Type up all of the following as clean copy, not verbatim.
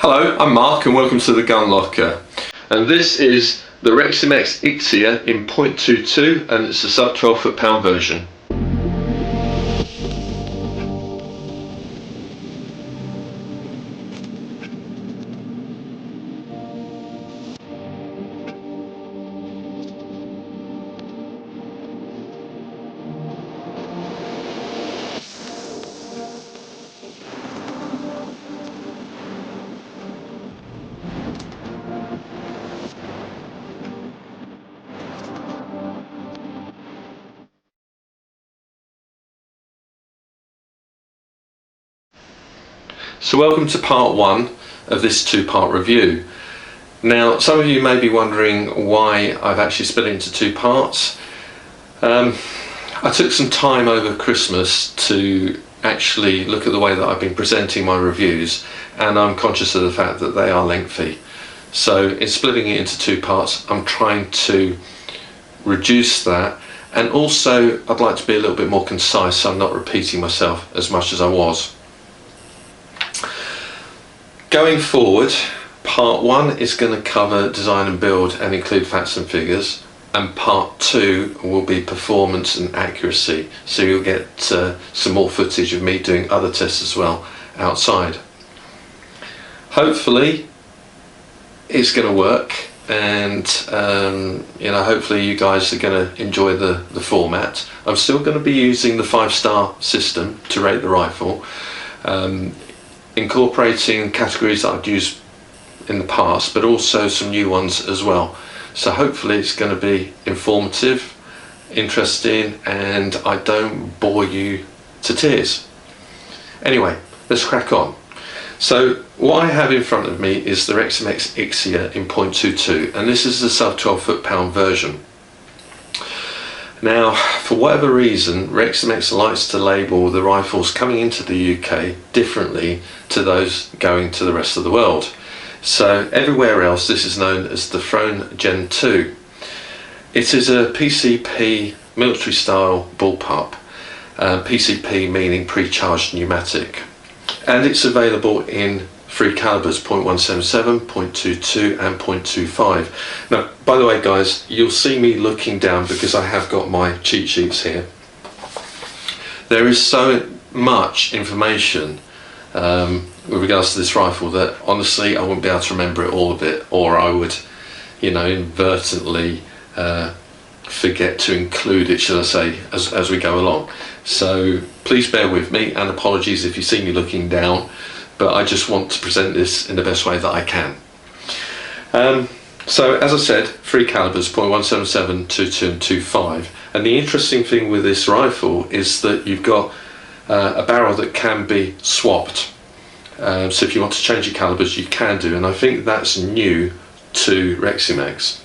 Hello, I'm Mark and welcome to the TheGunLocker, and this is the Reximex Ixia in .22 and it's a sub 12 foot-pound version. So welcome to part one of this two-part review. Now, some of you may be wondering why I've actually split it into two parts. I took some time over Christmas to actually look at the way that I've been presenting my reviews, and I'm conscious of the fact that they are lengthy. So in splitting it into two parts, I'm trying to reduce that, and also I'd like to be a little bit more concise so I'm not repeating myself as much as I was. Going forward, part one is going to cover design and build and include facts and figures, and part two will be performance and accuracy, so you'll get some more footage of me doing other tests as well outside. Hopefully it's going to work, and hopefully you guys are going to enjoy the format. I'm still going to be using the 5-star system to rate the rifle, incorporating categories that I've used in the past, but also some new ones as well. So hopefully it's going to be informative, interesting, and I don't bore you to tears. Anyway, let's crack on. So what I have in front of me is the Reximex Ixia in .22, and this is the sub 12 foot-pound version. Now, for whatever reason, Reximex likes to label the rifles coming into the UK differently to those going to the rest of the world. So everywhere else this is known as the Throne Gen 2. It is a PCP military style bullpup, PCP meaning pre-charged pneumatic, and it's available in three calibers, .177, .22 and .25. Now, by the way guys, you'll see me looking down because I have got my cheat sheets here. There is so much information with regards to this rifle that honestly I wouldn't be able to remember it, all of it, or I would, inadvertently forget to include it, shall I say, as we go along. So please bear with me, and apologies if you see me looking down, but I just want to present this in the best way that I can. So as I said, three calibers, .177, .22 and .25, and the interesting thing with this rifle is that you've got a barrel that can be swapped. So if you want to change your calibers, you can do, and I think that's new to Reximex.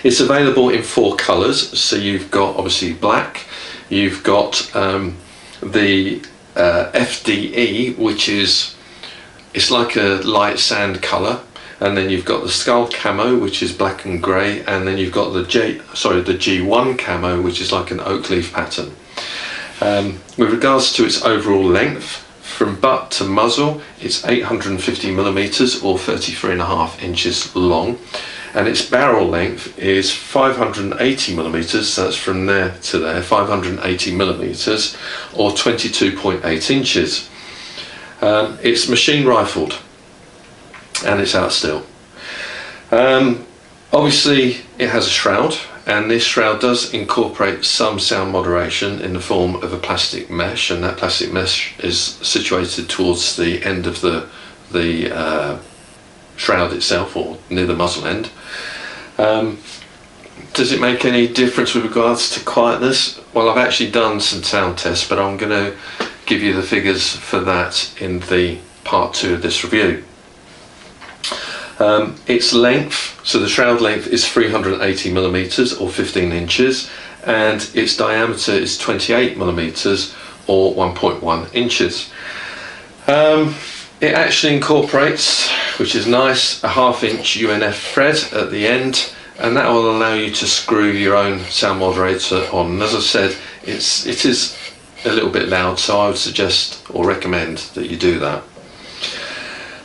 It's available in four colours, so you've got obviously black, you've got the FDE, which it's like a light sand colour, and then you've got the skull camo, which is black and grey, and then you've got the G1 camo, which is like an oak leaf pattern. With regards to its overall length, from butt to muzzle, it's 850 millimeters or 33.5 inches long, and its barrel length is 580 millimeters, so that's from there to there, 580 millimeters or 22.8 inches. It's machine rifled and it's out still. Obviously it has a shroud, and this shroud does incorporate some sound moderation in the form of a plastic mesh, and that plastic mesh is situated towards the end of the shroud itself, or near the muzzle end. Does it make any difference with regards to quietness? Well, I've actually done some sound tests, but I'm going to give you the figures for that in the part two of this review. Its length, so the shroud length is 380 millimeters or 15 inches, and its diameter is 28 millimeters or 1.1 inches. It actually incorporates, which is nice, a 1/2 inch UNF thread at the end, and that will allow you to screw your own sound moderator on. And as I said, it is a little bit loud, so I would suggest or recommend that you do that.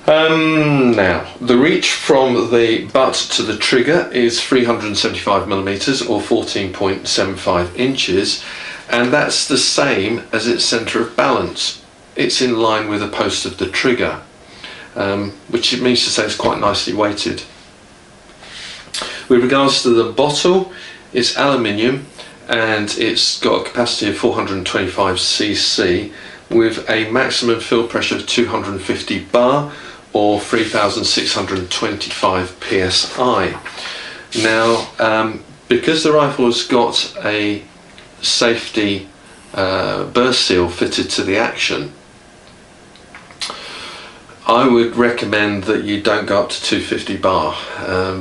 Now, the reach from the butt to the trigger is 375mm or 14.75 inches, and that's the same as its centre of balance. It's in line with the post of the trigger, which it means to say it's quite nicely weighted. With regards to the bottle, it's aluminium and it's got a capacity of 425cc with a maximum fill pressure of 250 bar or 3625 psi. Now, because the rifle has got a safety burst seal fitted to the action, I would recommend that you don't go up to 250 bar.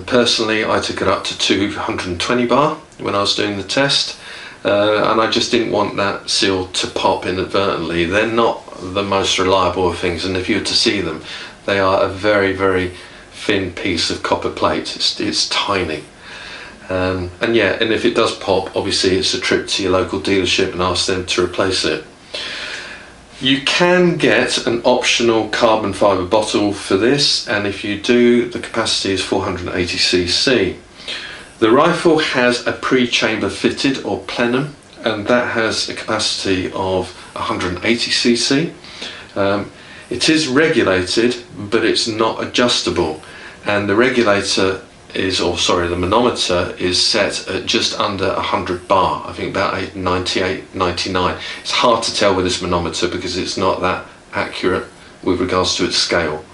Personally, I took it up to 220 bar when I was doing the test, and I just didn't want that seal to pop inadvertently. They're not the most reliable of things, and if you were to see them, they are a very, very thin piece of copper plate. It's tiny. And if it does pop, obviously it's a trip to your local dealership and ask them to replace it. You can get an optional carbon fibre bottle for this, and if you do, the capacity is 480cc. The rifle has a pre-chamber fitted or plenum, and that has a capacity of 180cc. It is regulated, but it's not adjustable, and the regulator the manometer is set at just under 100 bar, I think about 98, 99. It's hard to tell with this manometer because it's not that accurate with regards to its scale.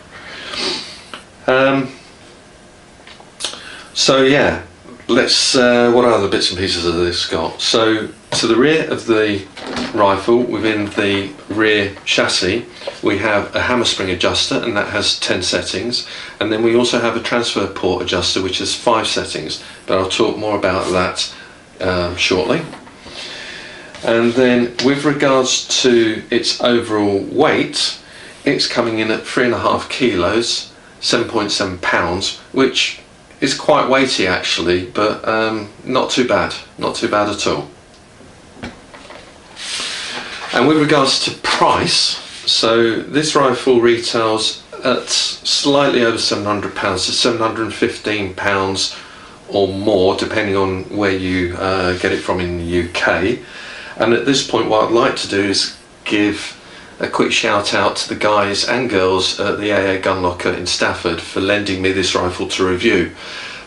So yeah, let's, what other bits and pieces of this got? So to the rear of the rifle, within the rear chassis, we have a hammer spring adjuster, and that has 10 settings, and then we also have a transfer port adjuster which has 5 settings, but I'll talk more about that shortly. And then with regards to its overall weight, it's coming in at 3.5 kilos, 7.7 pounds, which is quite weighty actually, but not too bad at all. And with regards to price, so this rifle retails at slightly over £700, so £715 or more, depending on where you get it from in the UK. And at this point, what I'd like to do is give a quick shout out to the guys and girls at the theGunLocker in Stafford for lending me this rifle to review.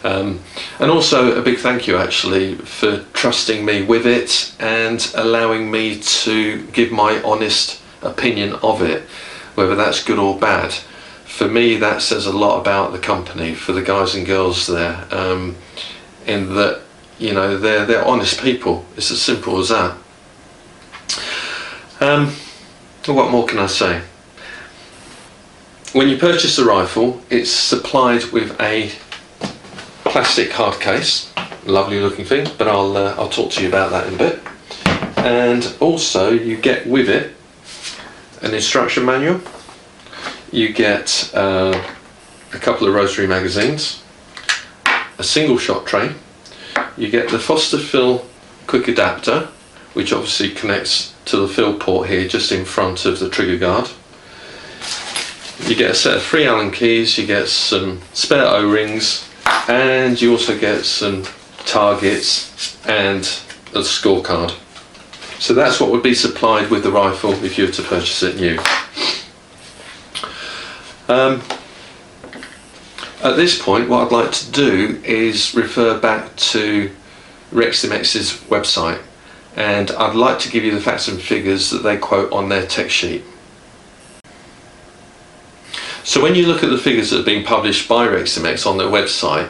And also a big thank you actually for trusting me with it and allowing me to give my honest opinion of it, whether that's good or bad. For me, that says a lot about the company, for the guys and girls there, in that, you know, they're honest people. It's as simple as that. What more can I say? When you purchase the rifle, it's supplied with a plastic hard case, lovely looking thing, but I'll talk to you about that in a bit. And also you get with it an instruction manual, you get a couple of rotary magazines, a single shot tray, you get the Foster Fill quick adapter, which obviously connects to the fill port here just in front of the trigger guard. You get a set of 3 Allen keys, you get some spare O-rings, and you also get some targets and a scorecard. So that's what would be supplied with the rifle if you were to purchase it new. At this point, what I'd like to do is refer back to Reximex's website, and I'd like to give you the facts and figures that they quote on their tech sheet. So when you look at the figures that are being published by Reximex on their website,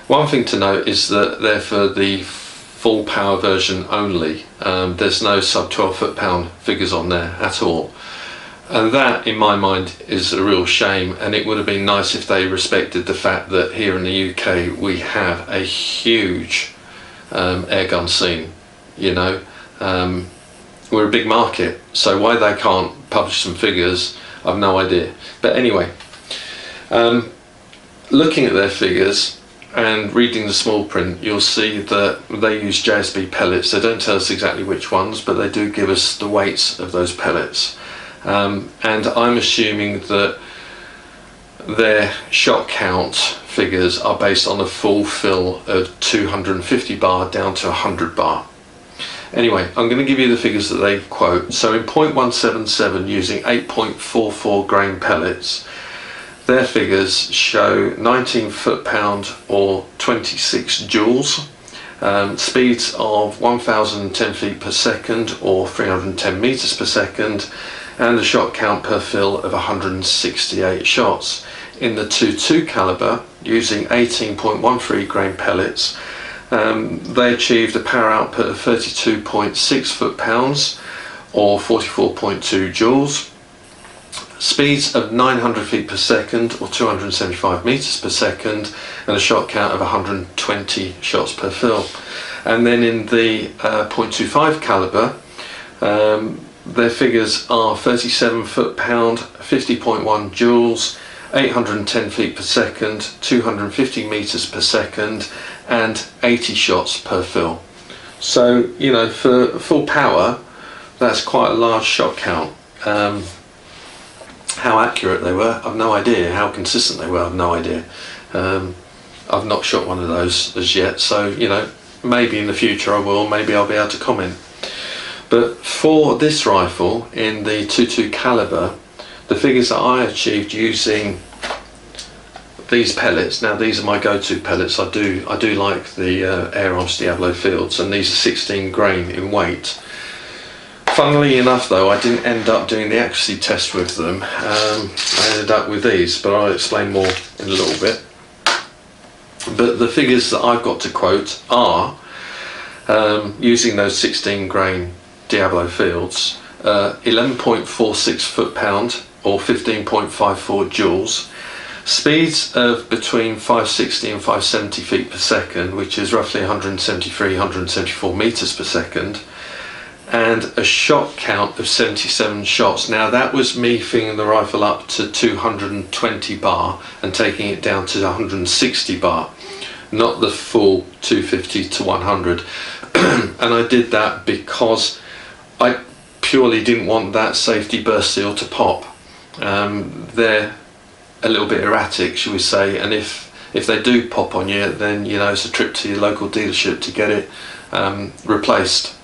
one thing to note is that they're for the full power version only. There's no sub 12 foot-pound figures on there at all. And that, in my mind, is a real shame, and it would have been nice if they respected the fact that here in the UK we have a huge airgun scene, you know. We're a big market, so why they can't publish some figures, I've no idea. But anyway, looking at their figures and reading the small print, you'll see that they use JSB pellets. They don't tell us exactly which ones, but they do give us the weights of those pellets. And I'm assuming that their shot count figures are based on a full fill of 250 bar down to 100 bar. Anyway, I'm going to give you the figures that they quote. So in .177 using 8.44 grain pellets, their figures show 19 foot-pound or 26 joules, speeds of 1010 feet per second or 310 meters per second, and a shot count per fill of 168 shots. In the .22 caliber, using 18.13 grain pellets, they achieved a power output of 32.6 foot-pounds or 44.2 joules, speeds of 900 feet per second or 275 meters per second, and a shot count of 120 shots per fill. And then in the .25 caliber, their figures are 37 foot-pound, 50.1 joules, 810 feet per second, 250 meters per second, and 80 shots per fill. So, you know, for full power, that's quite a large shot count. How accurate they were, I've no idea. How consistent they were, I've no idea. I've not shot one of those as yet, so, you know, maybe in the future I will, maybe I'll be able to comment. But for this rifle, in the .22 caliber, the figures that I achieved using these pellets, now these are my go-to pellets, I do like the Airguns Diablo Fields, and these are 16 grain in weight. Funnily enough though, I didn't end up doing the accuracy test with them. I ended up with these, but I'll explain more in a little bit. But the figures that I've got to quote are, using those 16 grain Diablo Fields, 11.46 foot-pound or 15.54 joules, speeds of between 560 and 570 feet per second, which is roughly 174 meters per second, and a shot count of 77 shots. Now that was me filling the rifle up to 220 bar and taking it down to 160 bar, not the full 250 to 100. And I did that because I purely didn't want that safety burst seal to pop. They're a little bit erratic, shall we say, and if they do pop on you, then, you know, it's a trip to your local dealership to get it replaced.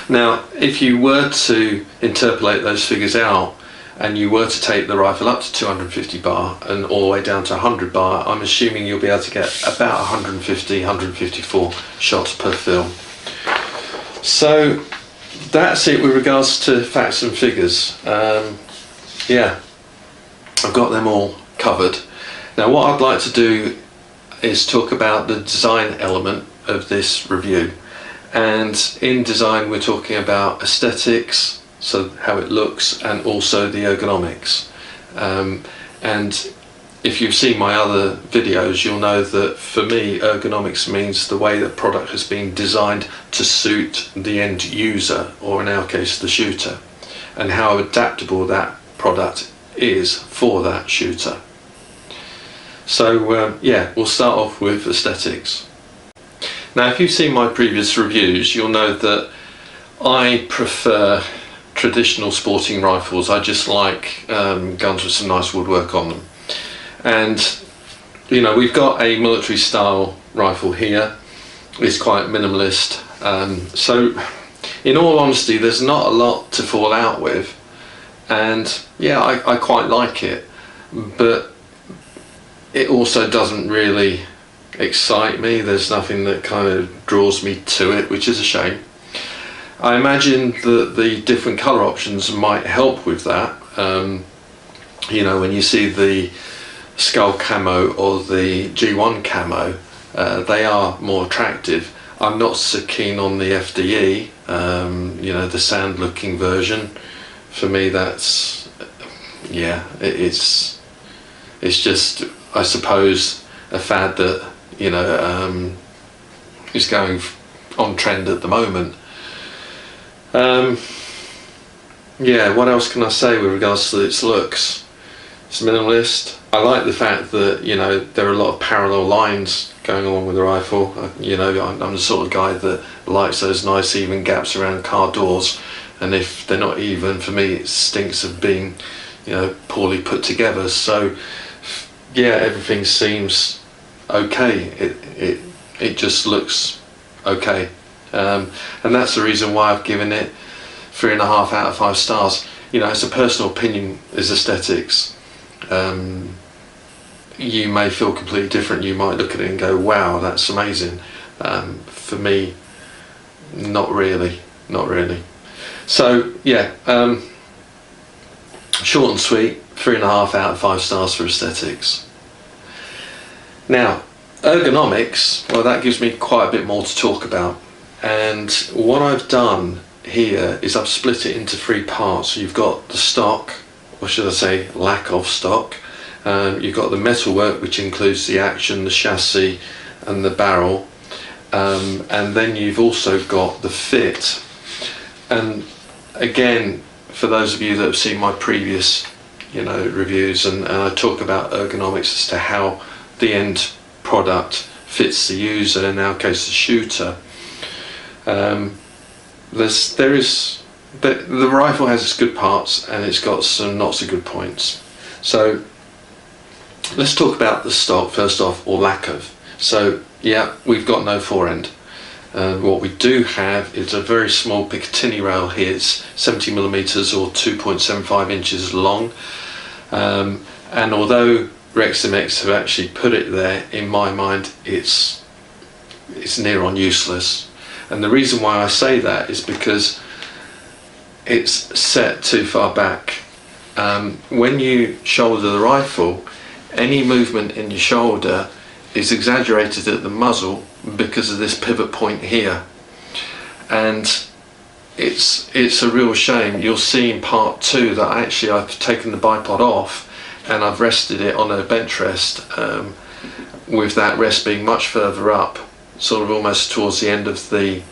Now, if you were to interpolate those figures out and you were to take the rifle up to 250 bar and all the way down to 100 bar, I'm assuming you'll be able to get about 150, 154 shots per fill. So that's it with regards to facts and figures. Yeah, I've got them all covered. Now what I'd like to do is talk about the design element of this review. And in design we're talking about aesthetics, so how it looks, and also the ergonomics. And if you've seen my other videos, you'll know that for me ergonomics means the way that product has been designed to suit the end user, or in our case the shooter, and how adaptable that product is for that shooter. So yeah, we'll start off with aesthetics. Now if you've seen my previous reviews, you'll know that I prefer traditional sporting rifles. I just like guns with some nice woodwork on them. And you know, we've got a military style rifle here. It's quite minimalist. So in all honesty, there's not a lot to fall out with. And yeah, I quite like it, but it also doesn't really excite me. There's nothing that kind of draws me to it, which is a shame. I imagine that the different color options might help with that. You know, when you see the skull camo or the G1 camo, they are more attractive. I'm not so keen on the FDE, you know, the sand looking version. For me, that's, yeah, it's just, I suppose, a fad that, you know, is going on trend at the moment. Yeah, what else can I say with regards to its looks? It's minimalist. I like the fact that, you know, there are a lot of parallel lines going along with the rifle. You know, I'm the sort of guy that likes those nice even gaps around car doors, and if they're not even, for me it stinks of being poorly put together. So yeah, everything seems okay. It just looks okay, and that's the reason why I've given it 3.5 out of 5 stars. It's a personal opinion, is aesthetics. You may feel completely different. You might look at it and go, wow, that's amazing. For me, not really. So yeah, short and sweet, 3.5 out of 5 stars for aesthetics. Now, ergonomics, well, that gives me quite a bit more to talk about. And what I've done here is I've split it into 3 parts. You've got the stock, or should I say lack of stock. You've got the metalwork, which includes the action, the chassis and the barrel. And then you've also got the fit. And again, for those of you that have seen my previous reviews, and I talk about ergonomics as to how the end product fits the user, in our case the shooter. The rifle has its good parts and it's got some not so good points. So let's talk about the stock first off, or lack of. So yeah, we've got no forend. What we do have is a very small Picatinny rail here. It's 70mm or 2.75 inches long, and although Reximex have actually put it there, in my mind it's near on useless. And the reason why I say that is because it's set too far back. When you shoulder the rifle, any movement in your shoulder is exaggerated at the muzzle because of this pivot point here, and it's a real shame. You'll see in part 2 that actually I've taken the bipod off and I've rested it on a bench rest, with that rest being much further up, sort of almost towards the end of the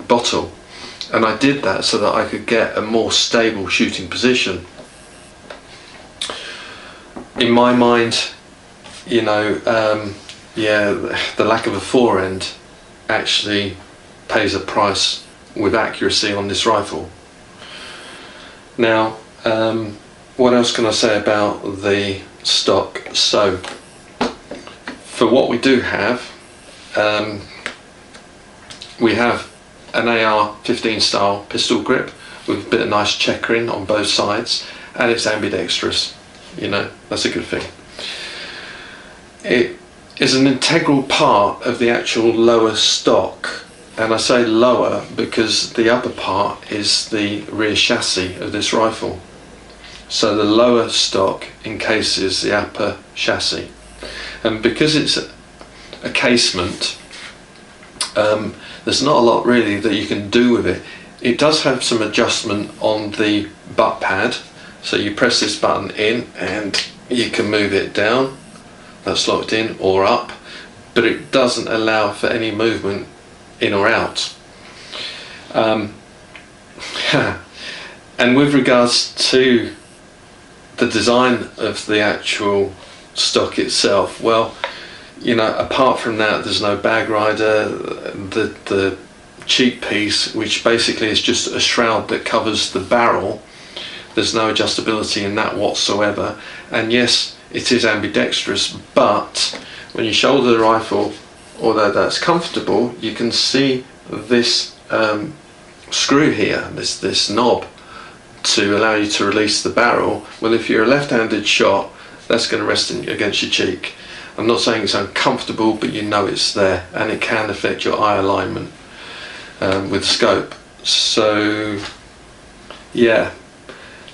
bottle. And I did that so that I could get a more stable shooting position. In my mind, yeah, the lack of a forend actually pays a price with accuracy on this rifle. Now, what else can I say about the stock? So, for what we do have, we have an AR-15 style pistol grip with a bit of nice checkering on both sides, and it's ambidextrous. That's a good thing. It is an integral part of the actual lower stock, and I say lower because the upper part is the rear chassis of this rifle. So the lower stock encases the upper chassis, and because it's a casement, there's not a lot really that you can do with it. It does have some adjustment on the butt pad, so you press this button in and you can move it down, that's locked in, or up, but it doesn't allow for any movement in or out. And with regards to the design of the actual stock itself, well, apart from that, there's no bag rider. The cheek piece, which basically is just a shroud that covers the barrel, there's no adjustability in that whatsoever. And yes, it is ambidextrous, but when you shoulder the rifle, although that's comfortable, you can see this screw here, this knob, to allow you to release the barrel. Well, if you're a left-handed shot, that's going to rest against your cheek. I'm not saying it's uncomfortable, but it's there, and it can affect your eye alignment with scope. So yeah,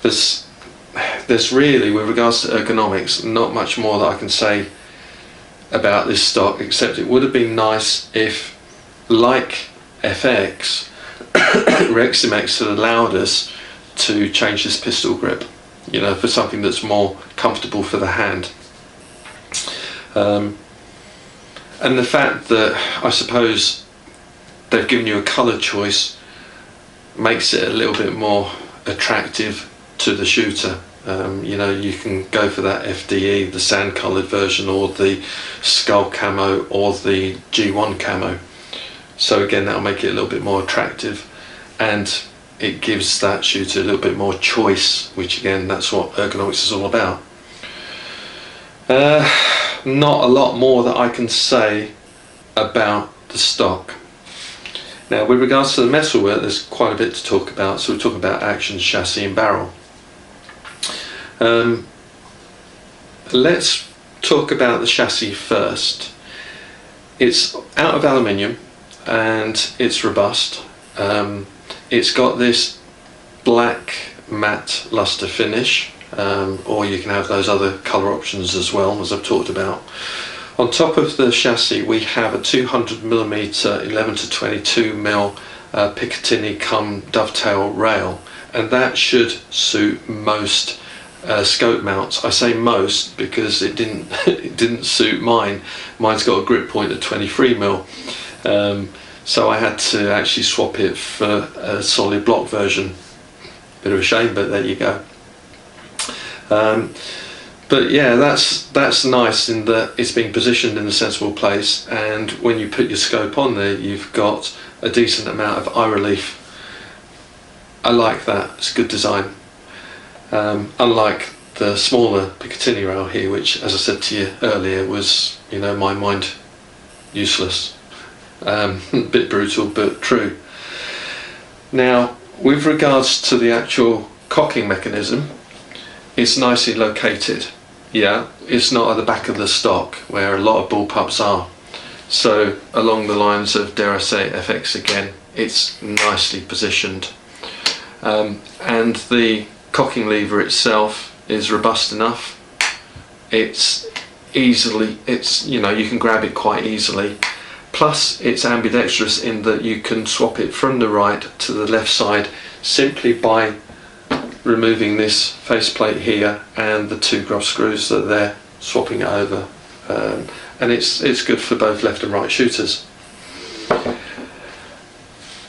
there's really, with regards to ergonomics, not much more that I can say about this stock, except it would have been nice if, like FX, Reximex had allowed us to change this pistol grip, for something that's more comfortable for the hand. And the fact that I suppose they've given you a colour choice makes it a little bit more attractive to the shooter. You can go for that FDE, the sand coloured version, or the skull camo, or the G1 camo. So again, that'll make it a little bit more attractive. And it gives that shooter a little bit more choice, which again, that's what ergonomics is all about. Not a lot more that I can say about the stock. Now, with regards to the metalwork, there's quite a bit to talk about. So we're talking about action, chassis and barrel. Let's talk about the chassis first. It's out of aluminium and it's robust. It's got this black matte luster finish, or you can have those other colour options as well, as I've talked about. On top of the chassis we have a 200mm 11 to 22mm Picatinny cum dovetail rail, and that should suit most scope mounts. I say most because it didn't suit mine. Mine's got a grip point at 23mm, so I had to actually swap it for a solid block version. Bit of a shame, but there you go. But yeah, that's nice in that it's being positioned in a sensible place, and when you put your scope on there, you've got a decent amount of eye relief. I like that. It's good design. Unlike the smaller Picatinny rail here, which, as I said to you earlier, was, in my mind, useless. A bit brutal, but true. Now, with regards to the actual cocking mechanism, it's nicely located. Yeah, it's not at the back of the stock where a lot of bullpups are. So along the lines of, dare I say, FX again, it's nicely positioned. And the cocking lever itself is robust enough. It's easily, you can grab it quite easily. Plus it's ambidextrous in that you can swap it from the right to the left side simply by removing this faceplate here and the two grub screws that they're swapping it over, and it's good for both left and right shooters.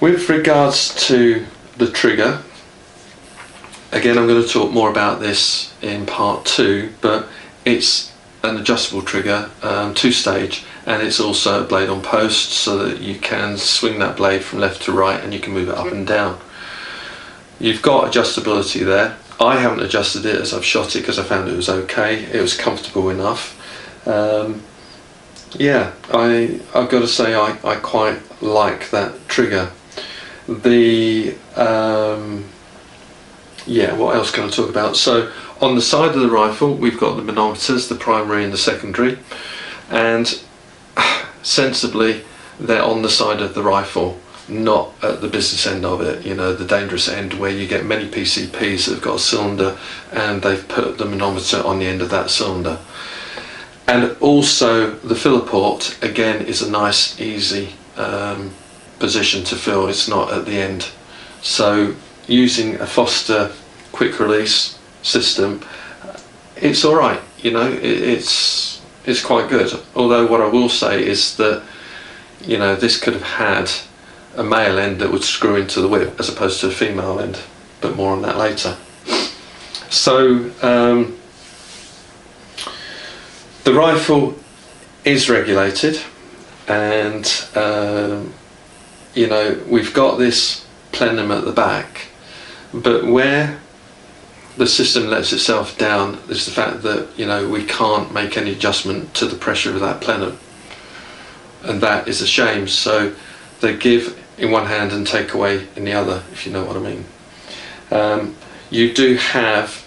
With regards to the trigger, again I'm going to talk more about this in part 2, but it's an adjustable trigger, 2-stage, and it's also a blade on post, so that you can swing that blade from left to right and you can move it up and down. You've got adjustability there. I haven't adjusted it as I've shot it because I found it was okay. It was comfortable enough. Yeah, I've got to say I quite like that trigger. Yeah, what else can I talk about? So on the side of the rifle we've got the manometers, the primary and the secondary, and sensibly they're on the side of the rifle, not at the business end of it, the dangerous end where you get many PCPs that have got a cylinder and they've put the manometer on the end of that cylinder. And also the filler port, again, is a nice easy position to fill. It's not at the end. So using a Foster quick release system, it's alright, it's quite good. Although what I will say is that this could have had a male end that would screw into the whip as opposed to a female end, but more on that later. So the rifle is regulated, and we've got this plenum at the back, but where the system lets itself down is the fact that we can't make any adjustment to the pressure of that plenum, and that is a shame. So they give in one hand and take away in the other, if you know what I mean. You do have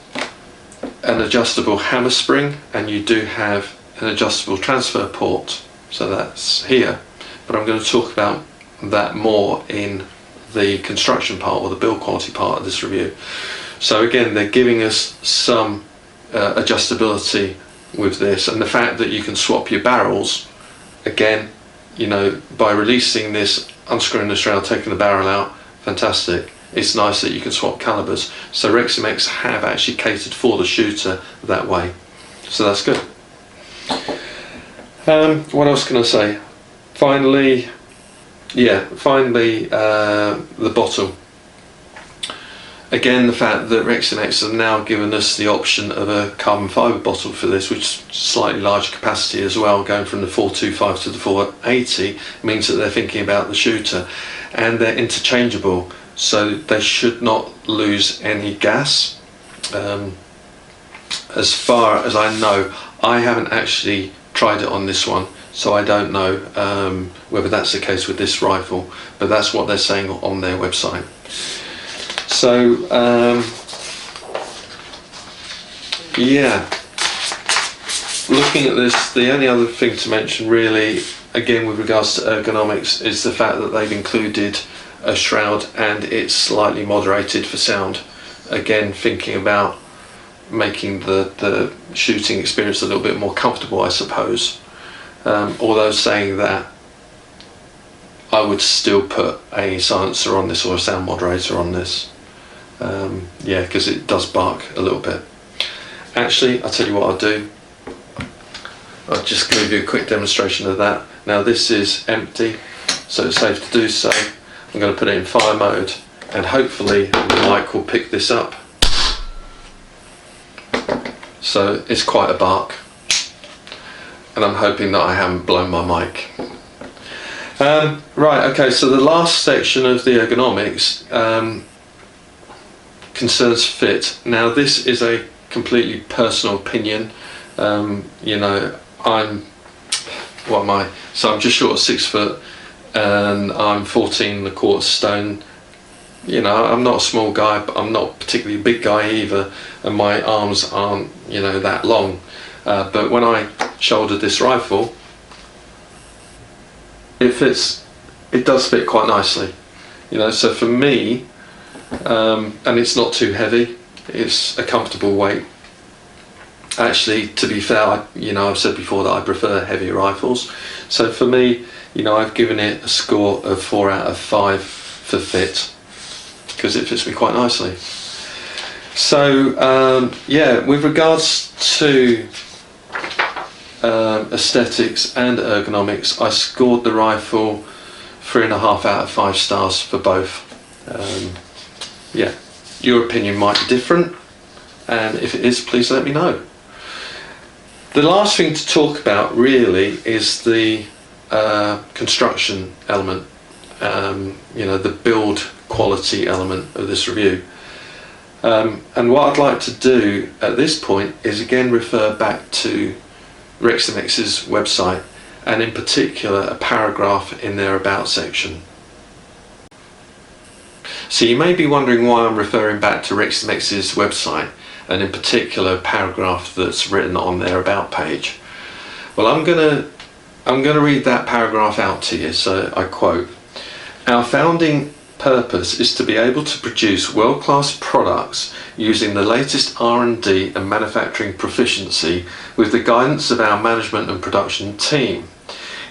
an adjustable hammer spring, and you do have an adjustable transfer port, so that's here, but I'm going to talk about that more in the construction part, or the build quality part of this review. So again, they're giving us some adjustability with this, and the fact that you can swap your barrels, again, by releasing this, unscrewing the shroud, taking the barrel out, fantastic. It's nice that you can swap calibers. So Reximex have actually catered for the shooter that way, so that's good. What else can I say? Finally, the bottle. Again, the fact that Reximex have now given us the option of a carbon fibre bottle for this, which is slightly larger capacity as well, going from the 425 to the 480, means that they're thinking about the shooter, and they're interchangeable. so they should not lose any gas. As far as I know, I haven't actually tried it on this one, so I don't know whether that's the case with this rifle, but that's what they're saying on their website. So yeah, looking at this, the only other thing to mention really, again with regards to ergonomics, is the fact that they've included a shroud and it's slightly moderated for sound. Again, thinking about making the shooting experience a little bit more comfortable, I suppose. Although saying that, I would still put a silencer on this or a sound moderator on this. Yeah, because it does bark a little bit. Actually, I'll tell you what I'll do. I'll just give you a quick demonstration of that. Now this is empty, so it's safe to do so. I'm going to put it in fire mode, and hopefully the mic will pick this up. So it's quite a bark, and I'm hoping that I haven't blown my mic. Right, okay, so the last section of the ergonomics concerns fit. Now this is a completely personal opinion. You know, what am I? So I'm just short of 6 foot, and I'm 14¼ stone. You know, I'm not a small guy, but I'm not particularly a big guy either, and my arms aren't, you know, that long. But when I shouldered this rifle, it does fit quite nicely. You know, so for me, and it's not too heavy, it's a comfortable weight. Actually, to be fair, you know, I've said before that I prefer heavier rifles. So for me, you know, I've given it a score of 4 out of 5 for fit, because it fits me quite nicely. So yeah, with regards to aesthetics and ergonomics, I scored the rifle 3.5 out of 5 stars for both. Yeah, your opinion might be different, and if it is, please let me know. The last thing to talk about really is the construction element, you know, the build quality element of this review. And what I'd like to do at this point is again refer back to Reximex's website, and in particular a paragraph in their About section. So you may be wondering why I'm referring back to Reximex's website, and in particular a paragraph that's written on their About page. Well, I'm gonna read that paragraph out to you. So I quote: "Our founding purpose is to be able to produce world-class products using the latest R&D and manufacturing proficiency with the guidance of our management and production team.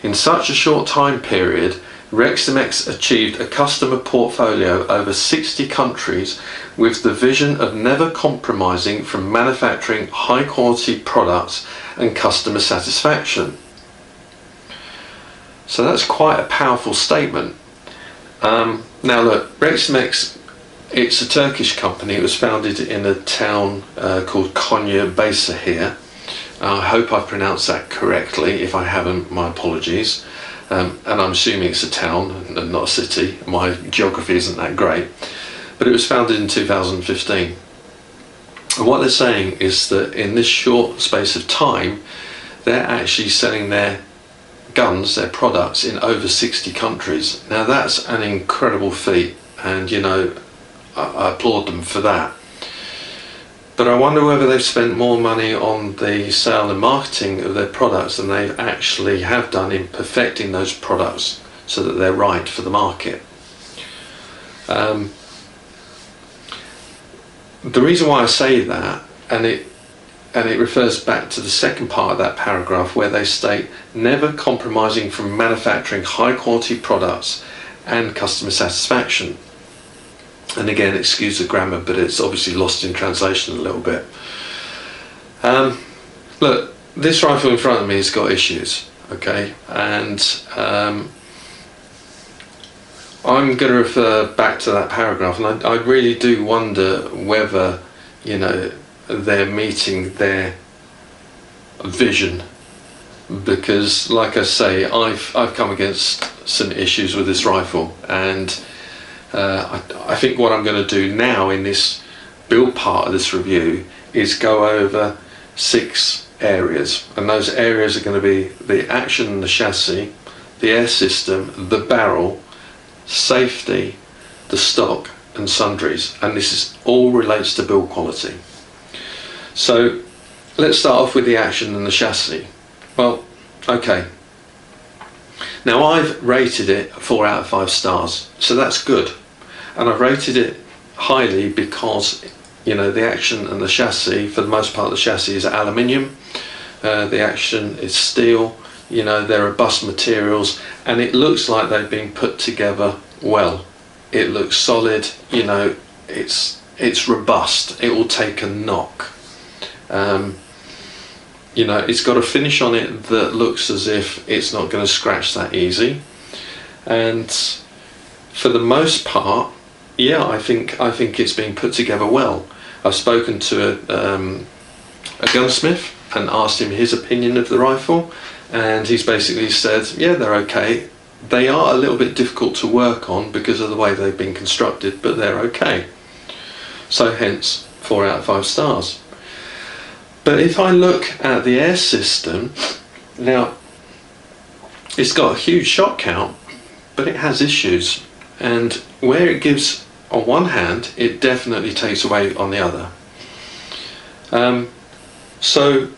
In such a short time period, Reximex achieved a customer portfolio over 60 countries with the vision of never compromising from manufacturing high-quality products and customer satisfaction." So that's quite a powerful statement. Now look, Reximex, it's a Turkish company. It was founded in a town called Konya I hope I've pronounced that correctly. If I haven't, my apologies. And I'm assuming it's a town and not a city. My geography isn't that great. But it was founded in 2015. And what they're saying is that in this short space of time, they're actually selling their guns, their products, in over 60 countries. Now that's an incredible feat, and you know, I applaud them for that. But I wonder whether they've spent more money on the sale and marketing of their products than they actually have done in perfecting those products so that they're right for the market. The reason why I say that, and it refers back to the second part of that paragraph where they state, never compromising from manufacturing high quality products and customer satisfaction. And again, excuse the grammar, but it's obviously lost in translation a little bit. Look, this rifle in front of me has got issues, okay, and I'm going to refer back to that paragraph, and I really do wonder whether, you know, they're meeting their vision, because like I say, I've come against some issues with this rifle, and I think what I'm going to do now in this build part of this review is go over 6 areas, and those areas are going to be the action and the chassis, the air system, the barrel, safety, the stock and sundries, and this is all relates to build quality. So let's start off with the action and the chassis. Well, okay, now I've rated it 4 out of 5 stars, so that's good, and I've rated it highly because, you know, the action and the chassis, for the most part the chassis is aluminium, the action is steel, you know, they're robust materials, and it looks like they've been put together well. It looks solid, you know, it's robust, it will take a knock. You know, it's got a finish on it that looks as if it's not going to scratch that easy, and for the most part, yeah, I think it's been put together well. I've spoken to a gunsmith and asked him his opinion of the rifle, and he's basically said, yeah, they're okay. They are a little bit difficult to work on because of the way they've been constructed, but they're okay. So hence 4 out of 5 stars. But if I look at the air system, now it's got a huge shot count, but it has issues, and where it gives on one hand, it definitely takes away on the other. So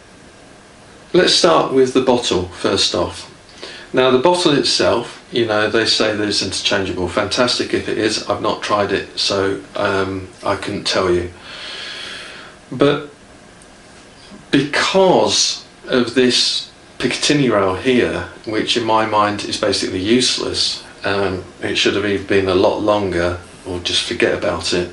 let's start with the bottle first off. Now the bottle itself, you know, they say that it's interchangeable. Fantastic if it is. I've not tried it, so I couldn't tell you. But because of this Picatinny rail here, which in my mind is basically useless, it should have either been a lot longer or just forget about it.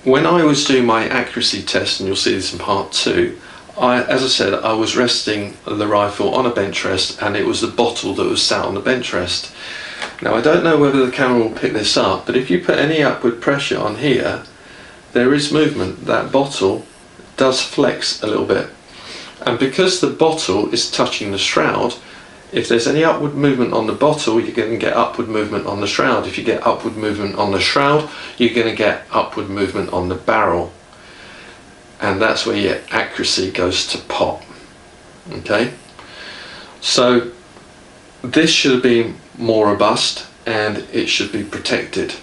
When I was doing my accuracy test, and you'll see this in part 2, as I said, I was resting the rifle on a bench rest, and it was the bottle that was sat on the bench rest. Now I don't know whether the camera will pick this up, but if you put any upward pressure on here, there is movement. That bottle does flex a little bit, and because the bottle is touching the shroud, if there's any upward movement on the bottle, you're going to get upward movement on the shroud. If you get upward movement on the shroud, you're going to get upward movement on the barrel, and that's where your accuracy goes to pot. Okay, so this should have been more robust and it should be protected.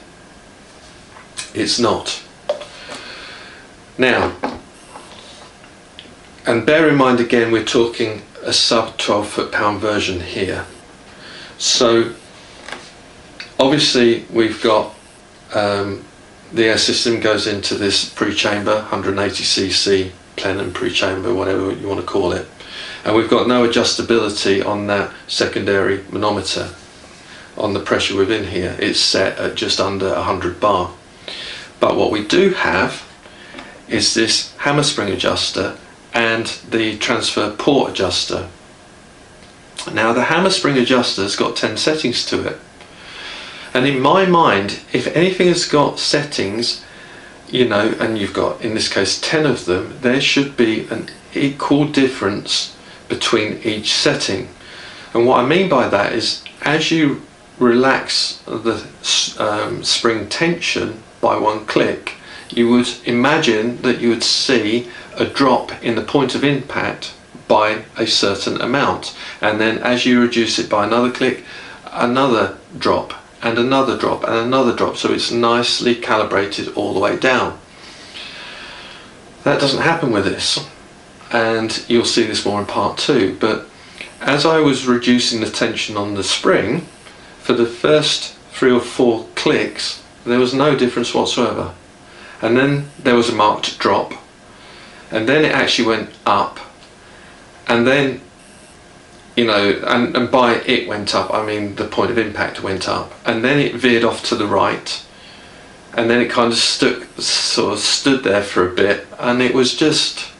It's not. Now, and bear in mind again, we're talking a sub 12 foot-pound version here. So obviously we've got the air system goes into this pre-chamber, 180cc plenum pre-chamber, whatever you want to call it, and we've got no adjustability on that secondary manometer on the pressure within here. It's set at just under 100 bar. But what we do have is this hammer spring adjuster and the transfer port adjuster. Now the hammer spring adjuster has got 10 settings to it, and in my mind, if anything has got settings, you know, and you've got in this case 10 of them, there should be an equal difference between each setting. And what I mean by that is, as you relax the spring tension by one click, you would imagine that you would see a drop in the point of impact by a certain amount, and then as you reduce it by another click, another drop and another drop and another drop, so it's nicely calibrated all the way down. That doesn't happen with this, and you'll see this more in part 2, but as I was reducing the tension on the spring, for the first 3 or 4 clicks there was no difference whatsoever, and then there was a marked drop, and then it actually went up, and then, you know, and by it went up, I mean the point of impact went up, and then it veered off to the right, and then it kind of stood there for a bit, and it was just,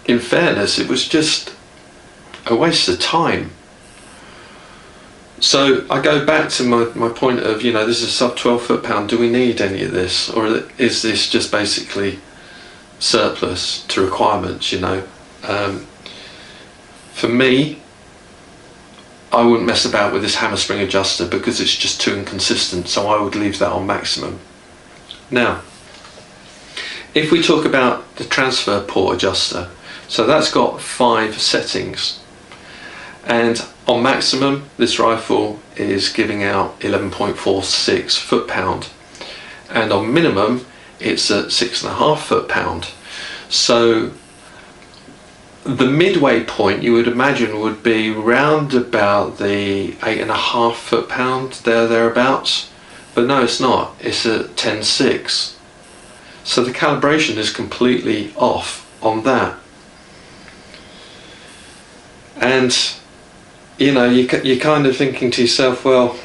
in fairness, it was just a waste of time. So I go back to my point of, you know, this is a sub 12 foot-pound, do we need any of this, or is this just basically surplus to requirements, you know? For me, I wouldn't mess about with this hammer spring adjuster because it's just too inconsistent, so I would leave that on maximum. Now, if we talk about the transfer port adjuster, so that's got 5 settings, and on maximum this rifle is giving out 11.46 foot-pound, and on minimum it's at 6.5 foot-pound. So the midway point you would imagine would be round about the 8.5 foot-pound, thereabouts, but no, it's not. It's at 10.6. So the calibration is completely off on that. And you know, you're kind of thinking to yourself, well,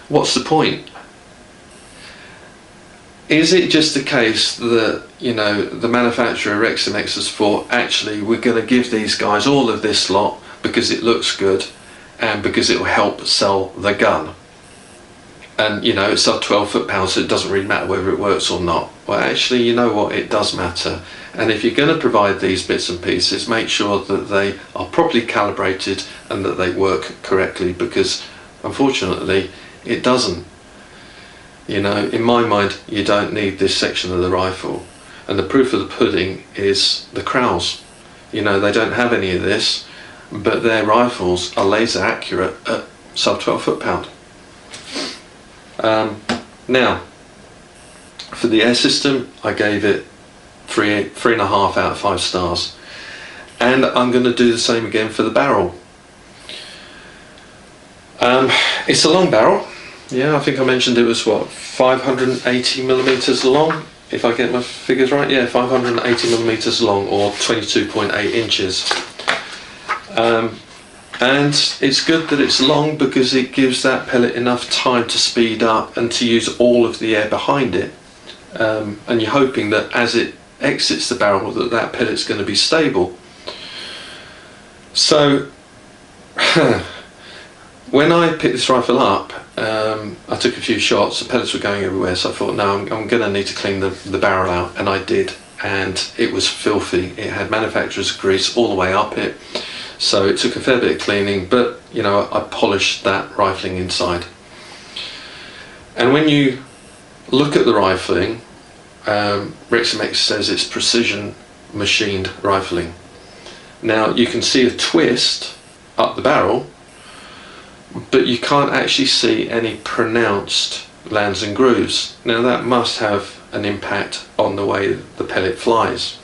what's the point? Is it just the case that, you know, the manufacturer Reximex has thought, actually we're going to give these guys all of this lot because it looks good and because it will help sell the gun, and you know, it's sub 12 foot-pound, so it doesn't really matter whether it works or not? Well, actually, you know what, it does matter. And if you're going to provide these bits and pieces, make sure that they are properly calibrated and that they work correctly, because unfortunately it doesn't. You know, in my mind, you don't need this section of the rifle, and the proof of the pudding is the Kraus. You know, they don't have any of this, but their rifles are laser accurate at sub 12 foot-pound. Now, for the air system, I gave it 3.5 out of 5 stars, and I'm going to do the same again for the barrel. It's a long barrel. Yeah, I think I mentioned it was what, 580 millimeters long, if I get my figures right. Yeah, 580 millimeters long, or 22.8 inches. And it's good that it's long because it gives that pellet enough time to speed up and to use all of the air behind it. And you're hoping that as it exits the barrel that pellet's going to be stable. So when I picked this rifle up, I took a few shots, the pellets were going everywhere, so I thought, no, I'm going to need to clean the barrel out, and I did, and it was filthy. It had manufacturer's grease all the way up it, so it took a fair bit of cleaning, but you know, I polished that rifling inside. And when you look at the rifling, Reximex says it's precision machined rifling. Now you can see a twist up the barrel, but you can't actually see any pronounced lands and grooves. Now that must have an impact on the way the pellet flies.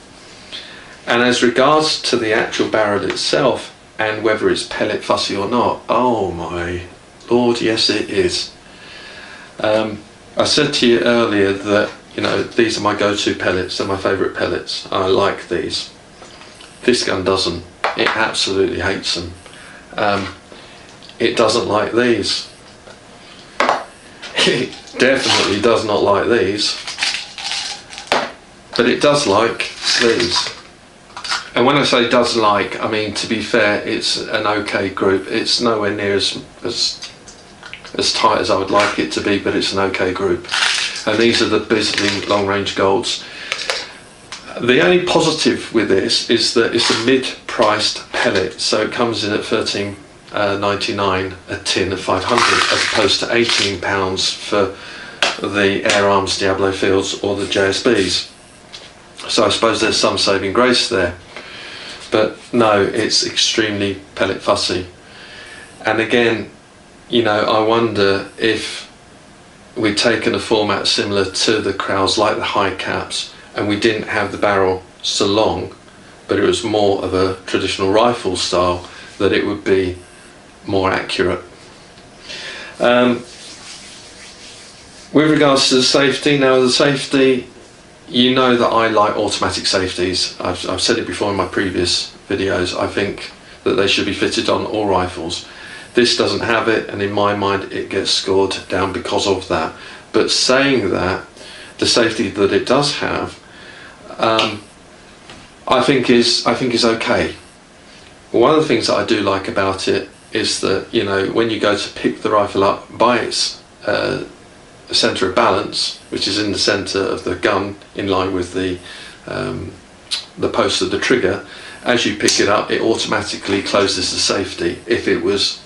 And as regards to the actual barrel itself and whether it's pellet fussy or not, oh my lord, yes it is. I said to you earlier that, you know, these are my go-to pellets, they're my favourite pellets, I like these. This gun doesn't. It absolutely hates them. It doesn't like these. It definitely does not like these. But it does like these. And when I say does like, I mean, to be fair, it's an okay group. It's nowhere near as tight as I would like it to be, but it's an okay group. And these are the Bisley long range golds. The only positive with this is that it's a mid-priced pellet, so it comes in at $13.99 a tin of 500, as opposed to £18 for the Air Arms Diablo Fields or the JSBs. So I suppose there's some saving grace there. But no, it's extremely pellet fussy. And again, you know, I wonder if we'd taken a format similar to the Kraus, like the high caps, and we didn't have the barrel so long, but it was more of a traditional rifle style, that it would be more accurate. With regards to the safety, now the safety, you know that I like automatic safeties. I've said it before in my previous videos. I think that they should be fitted on all rifles. This doesn't have it, and in my mind it gets scored down because of that. But saying that, the safety that it does have, I think is okay. One of the things that I do like about it is that, you know, when you go to pick the rifle up by its centre of balance, which is in the centre of the gun, in line with the post of the trigger, as you pick it up, it automatically closes the safety if it was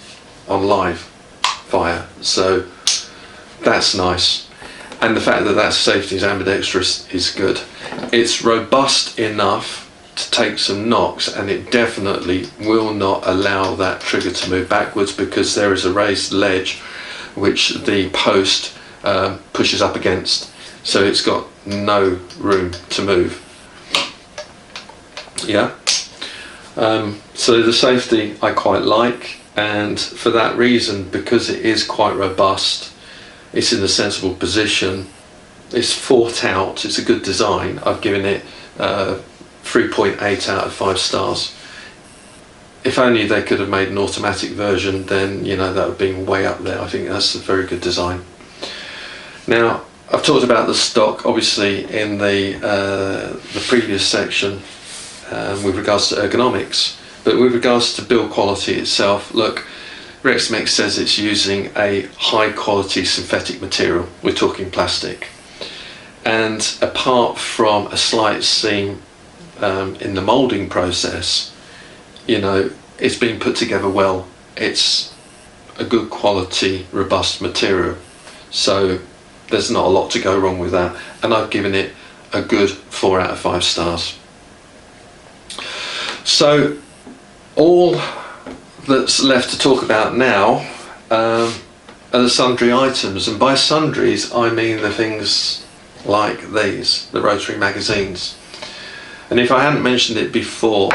on live fire. So that's nice. And the fact that that safety is ambidextrous is good. It's robust enough to take some knocks, and it definitely will not allow that trigger to move backwards, because there is a raised ledge which the post pushes up against, so it's got no room to move. Yeah. So the safety I quite like, and for that reason, because it is quite robust, it's in a sensible position, it's thought out, it's a good design. I've given it 3.8 out of 5 stars. If only they could have made an automatic version, then you know that would be way up there. I think that's a very good design. Now, I've talked about the stock obviously in the previous section with regards to ergonomics, but with regards to build quality itself, look, Reximex says it's using a high quality synthetic material. We're talking plastic, and apart from a slight seam in the moulding process, you know, it's been put together well. It's a good quality, robust material, so there's not a lot to go wrong with that, and I've given it a good 4 out of 5 stars. So all that's left to talk about now are the sundry items, and by sundries I mean the things like these, the rotary magazines. And if I hadn't mentioned it before,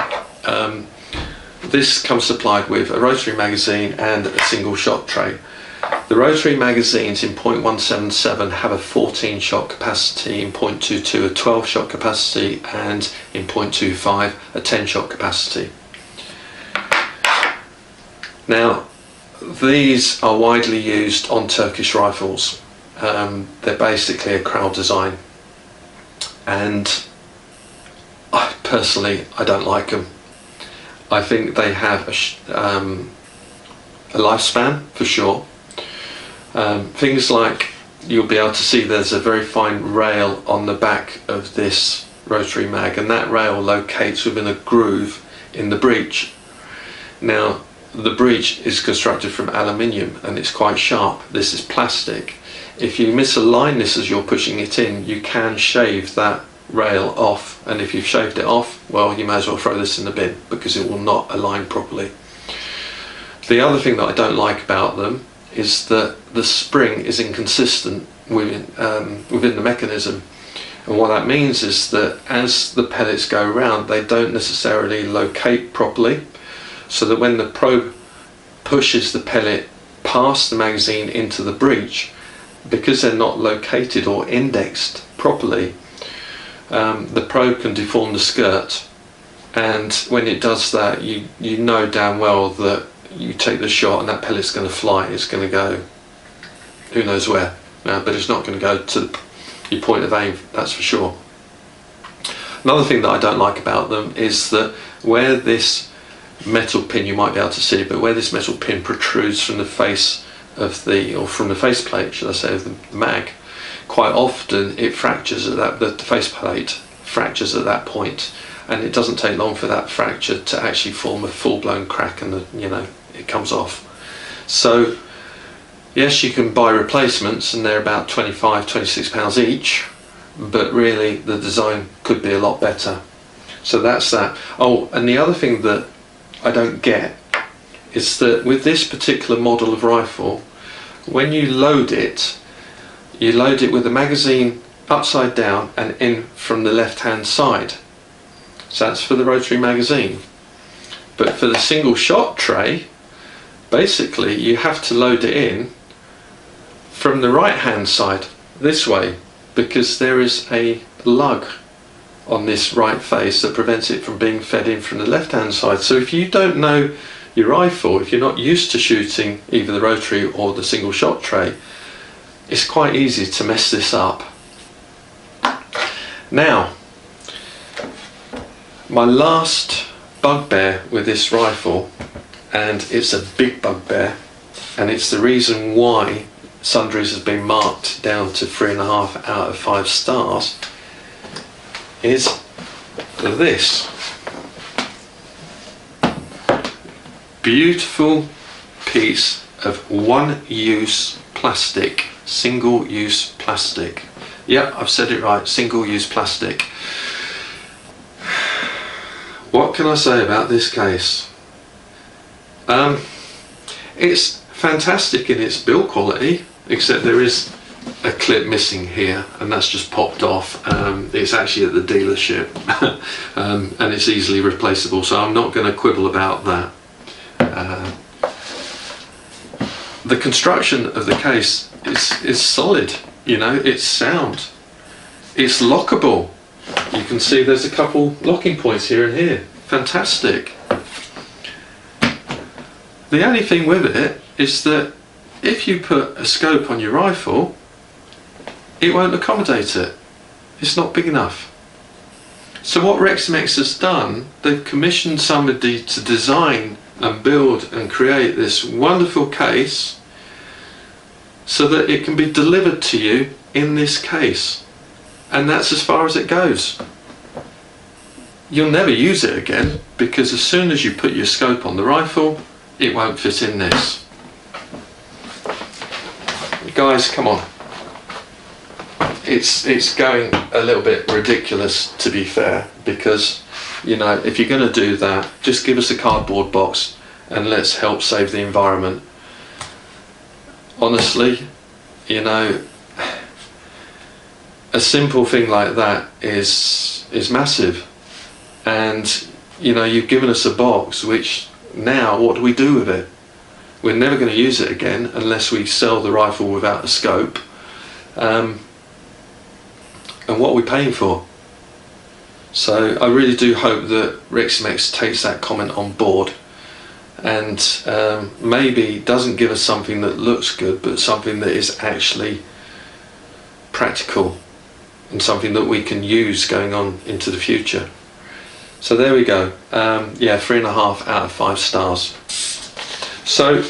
this comes supplied with a rotary magazine and a single shot tray. The rotary magazines in .177 have a 14 shot capacity, in .22 a 12 shot capacity, and in .25 a 10 shot capacity. Now, these are widely used on Turkish rifles. They're basically a crowd design, and personally I don't like them. I think they have a lifespan for sure. Things like, you'll be able to see there's a very fine rail on the back of this rotary mag, and that rail locates within a groove in the breech. Now, the breech is constructed from aluminium and it's quite sharp. This is plastic. If you misalign this as you're pushing it in, you can shave that rail off, and if you've shaved it off, well, you may as well throw this in the bin, because it will not align properly. The other thing that I don't like about them is that the spring is inconsistent within the mechanism, and what that means is that as the pellets go round, they don't necessarily locate properly, so that when the probe pushes the pellet past the magazine into the breech, because they're not located or indexed properly, the probe can deform the skirt, and when it does that, you know damn well that you take the shot and that pellet's going to fly. It's going to go who knows where, but it's not going to go to your point of aim, that's for sure. Another thing that I don't like about them is that where this metal pin, you might be able to see, but where this metal pin protrudes from the face of the, or from the faceplate, should I say, of the mag, quite often it fractures at that, the faceplate fractures at that point, and it doesn't take long for that fracture to actually form a full-blown crack, and it comes off. So yes, you can buy replacements and they're about £25–26 each, but really the design could be a lot better. So that's that. Oh, and the other thing that I don't get is that with this particular model of rifle, when you load it with the magazine upside down and in from the left hand side. So that's for the rotary magazine. But for the single shot tray, basically you have to load it in from the right hand side this way, because there is a lug on this right face that prevents it from being fed in from the left hand side. So if you don't know your rifle, if you're not used to shooting either the rotary or the single shot tray, it's quite easy to mess this up. Now, my last bugbear with this rifle, and it's a big bugbear, and it's the reason why Sundries has been marked down to 3.5 out of 5 stars, is this. beautiful piece of one-use plastic, single-use plastic. Yeah, I've said it right, single-use plastic. What can I say about this case? It's fantastic in its build quality, except there is a clip missing here, and that's just popped off. It's actually at the dealership, and it's easily replaceable, so I'm not going to quibble about that. The construction of the case is solid, you know, it's sound, it's lockable. You can see there's a couple locking points here and here. Fantastic. The only thing with it is that if you put a scope on your rifle, it won't accommodate it. It's not big enough. So what Reximex has done, they've commissioned somebody to design and build and create this wonderful case so that it can be delivered to you in this case. And that's as far as it goes. You'll never use it again, because as soon as you put your scope on the rifle, it won't fit in this. Guys, come on. It's going a little bit ridiculous, to be fair, because, you know, if you're going to do that, just give us a cardboard box and let's help save the environment. Honestly, you know, a simple thing like that is massive. And, you know, you've given us a box, which now what do we do with it? We're never going to use it again unless we sell the rifle without a scope. And what are we paying for? So I really do hope that Reximex takes that comment on board, and maybe doesn't give us something that looks good, but something that is actually practical and something that we can use going on into the future. So there we go. Yeah, 3.5 out of 5 stars. So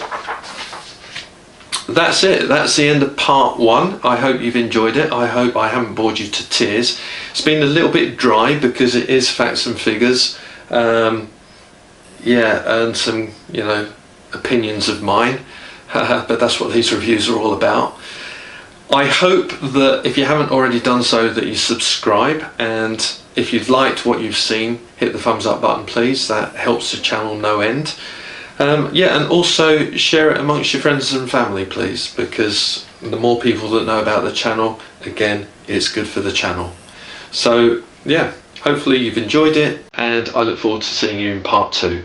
that's it. That's the end of part 1. I hope you've enjoyed it. I hope I haven't bored you to tears. It's been a little bit dry because it is facts and figures. Yeah, and some, you know, opinions of mine. But that's what these reviews are all about. I hope that if you haven't already done so, that you subscribe, and if you've liked what you've seen, hit the thumbs up button please. That helps the channel no end. Yeah, and also share it amongst your friends and family please, because the more people that know about the channel, again, it's good for the channel. So yeah, hopefully you've enjoyed it, and I look forward to seeing you in part 2.